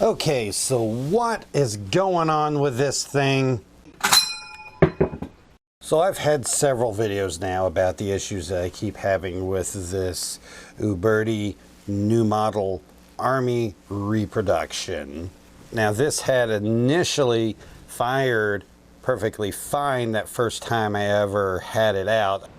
Okay, so what is going on with this thing? So I've had several videos now about the issues that I keep having with this Uberti new model Army reproduction. Now this had initially fired perfectly fine that first time I ever had it out.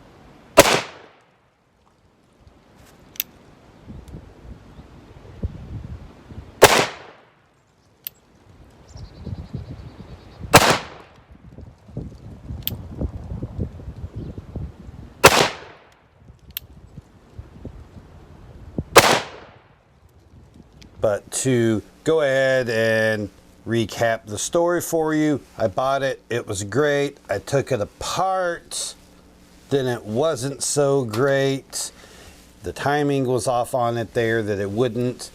But to go ahead and recap the story for you, I bought it, it was great. I took it apart, then it wasn't so great. The timing was off on it there, that it wouldn't.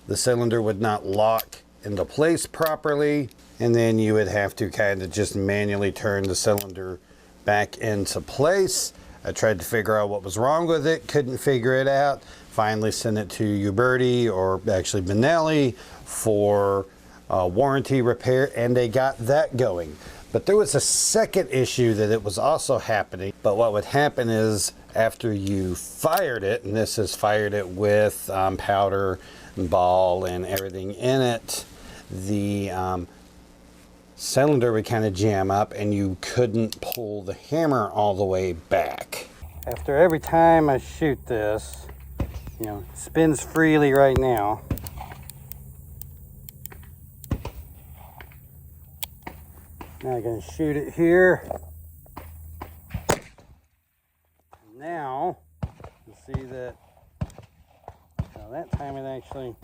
The cylinder would not lock into place properly, and then you would have to kind of just manually turn the cylinder back into place. I tried to figure out what was wrong with it, couldn't figure it out. Finally sent it to Uberti, or actually Benelli, for warranty repair, and they got that going. But there was a second issue that it was also happening. But what would happen is after you fired it, and this is fired it with powder and ball and everything in it, the cylinder would kind of jam up and you couldn't pull the hammer all the way back. After every time I shoot this, you know, it spins freely right now. Now I'm going to shoot it here. Now, you see that, now that time it actually,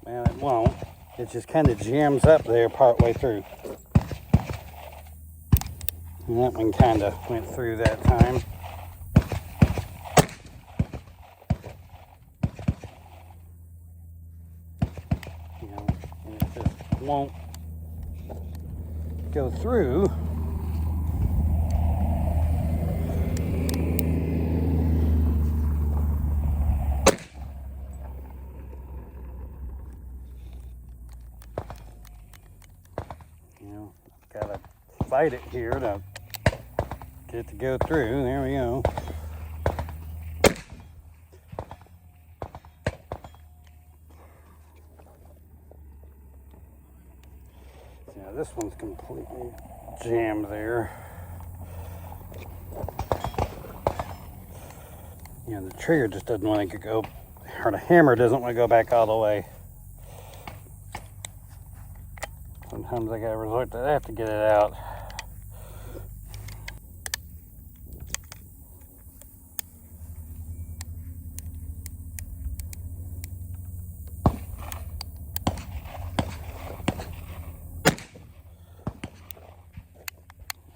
well, it won't. It just kind of jams up there part way through. And that one kind of went through that time. You know, and it just won't go through. Gotta fight it here to get it to go through. There we go. Yeah, this one's completely jammed there. You know, the trigger just doesn't want to go, or the hammer doesn't want to go back all the way. Sometimes I gotta resort to that to get it out.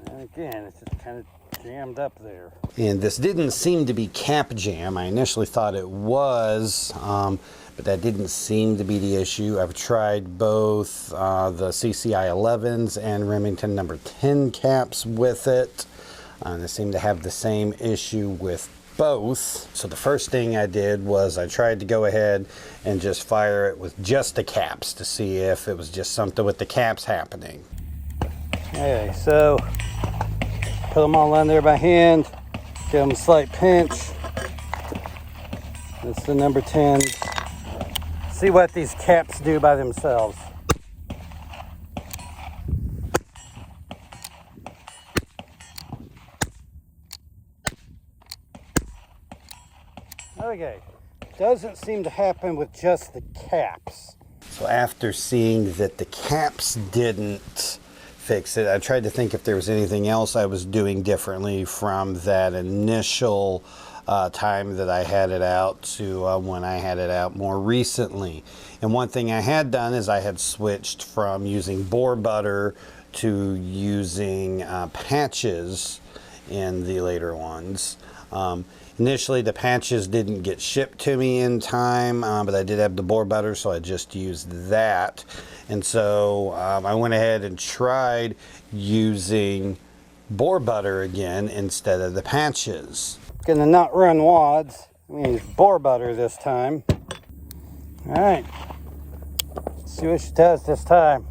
And again, it's just kind of jammed up there. And this didn't seem to be cap jam. I initially thought it was, but that didn't seem to be the issue. I've tried both the CCI 11s and Remington number 10 caps with it. They seem to have the same issue with both. So the first thing I did was I tried to go ahead and just fire it with just the caps to see if it was just something with the caps happening. Okay, so put them all on there by hand, give them a slight pinch. That's the number 10. See what these caps do by themselves. Okay, doesn't seem to happen with just the caps. So after seeing that the caps didn't fix it, I tried to think if there was anything else I was doing differently from that initial time that I had it out to when I had it out more recently. And one thing I had done is I had switched from using bore butter to using patches in the later ones. Initially the patches didn't get shipped to me in time, but I did have the bore butter, so I just used that. And so I went ahead and tried using bore butter again instead of the patches. Gonna not run wads, I'm gonna use bore butter this time. All right, See what she does this time.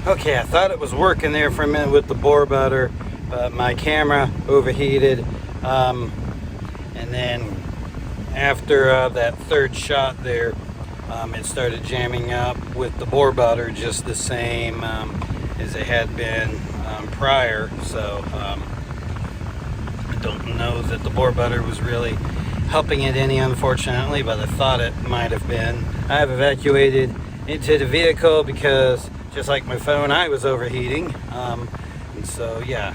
Okay, I thought it was working there for a minute with the bore butter, but my camera overheated. And then after that third shot there, it started jamming up with the bore butter just the same as it had been prior. So I don't know that the bore butter was really helping it any, unfortunately, but I thought it might have been. I have evacuated into the vehicle because just like my phone, I was overheating. And so yeah,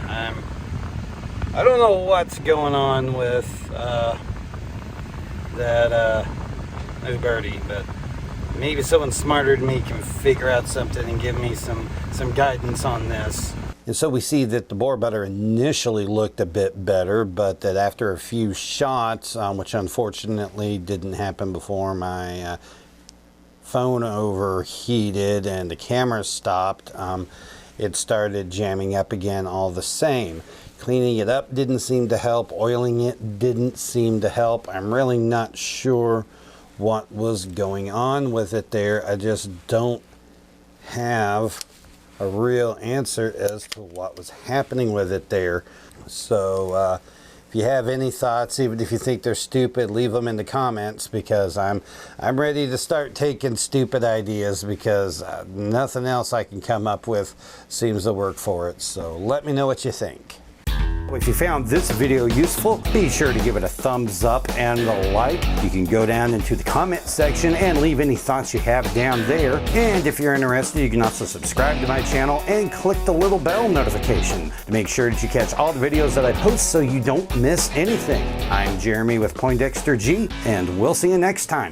I don't know what's going on with that Uberti, but maybe someone smarter than me can figure out something and give me some guidance on this. And so we see that the bore butter initially looked a bit better, but that after a few shots, which unfortunately didn't happen before my phone overheated and the camera stopped, it started jamming up again all the same. Cleaning it up didn't seem to help. Oiling it didn't seem to help. I'm really not sure what was going on with it there. I just don't have a real answer as to what was happening with it there. So if you have any thoughts, even if you think they're stupid, leave them in the comments, because I'm ready to start taking stupid ideas, because nothing else I can come up with seems to work for it. So let me know what you think. If you found this video useful, be sure to give it a thumbs up and a like. You can go down into the comment section and leave any thoughts you have down there. And if you're interested, you can also subscribe to my channel and click the little bell notification to make sure that you catch all the videos that I post so you don't miss anything. I'm Jeremy with Poindexter G, and we'll see you next time.